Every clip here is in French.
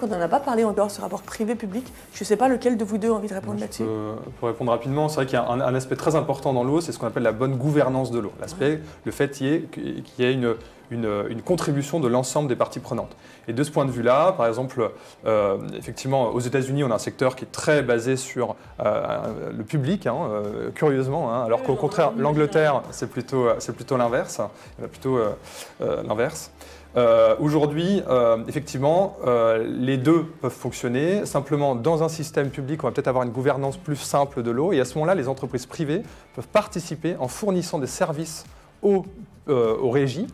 qu'on n'en a pas parlé encore, ce rapport privé-public. Je ne sais pas lequel de vous deux a envie de répondre là-dessus. Pour répondre rapidement, c'est vrai qu'il y a un aspect très important dans l'eau, c'est ce qu'on appelle la bonne gouvernance de l'eau. Le fait qu'il y ait une contribution de l'ensemble des parties prenantes. Et de ce point de vue-là, par exemple, effectivement, aux États-Unis, on a un secteur qui est très basé sur le public, curieusement, alors qu'au contraire, l'Angleterre, c'est plutôt l'inverse. Aujourd'hui, effectivement, les deux peuvent fonctionner. Simplement, dans un système public, on va peut-être avoir une gouvernance plus simple de l'eau. Et à ce moment-là, les entreprises privées peuvent participer en fournissant des services aux régies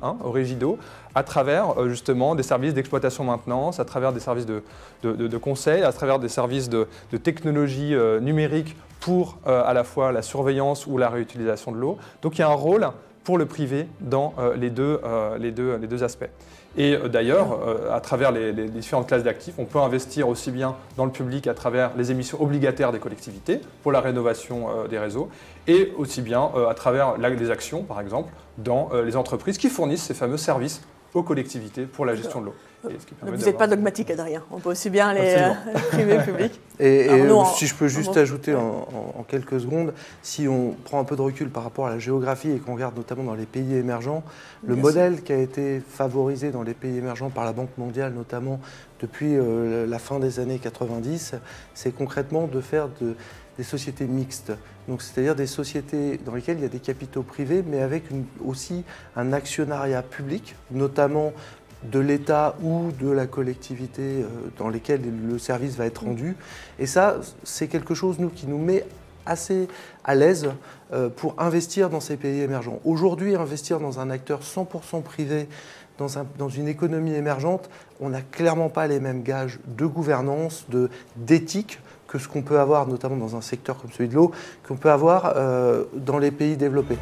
d'eau, à travers justement des services d'exploitation-maintenance, à travers des services de conseil, à travers des services de technologie numérique pour à la fois la surveillance ou la réutilisation de l'eau. Donc il y a un rôle pour le privé dans les deux aspects. Et d'ailleurs, à travers les différentes classes d'actifs, on peut investir aussi bien dans le public à travers les émissions obligataires des collectivités pour la rénovation des réseaux, et aussi bien à travers des actions, par exemple, dans les entreprises qui fournissent ces fameux services aux collectivités pour la gestion de l'eau. Vous n'êtes pas dogmatique, Adrien. On peut aussi bien les privés publics. Et si je peux juste ajouter en quelques secondes, si on prend un peu de recul par rapport à la géographie et qu'on regarde notamment dans les pays émergents, le modèle qui a été favorisé dans les pays émergents par la Banque mondiale, notamment depuis la fin des années 90, c'est concrètement de faire des sociétés mixtes. Donc, c'est-à-dire des sociétés dans lesquelles il y a des capitaux privés, mais avec aussi un actionnariat public, notamment de l'État ou de la collectivité dans lesquelles le service va être rendu. Et ça, c'est quelque chose, nous, qui nous met assez à l'aise pour investir dans ces pays émergents. Aujourd'hui, investir dans un acteur 100% privé, dans une économie émergente, on n'a clairement pas les mêmes gages de gouvernance, d'éthique, que ce qu'on peut avoir, notamment dans un secteur comme celui de l'eau, qu'on peut avoir dans les pays développés.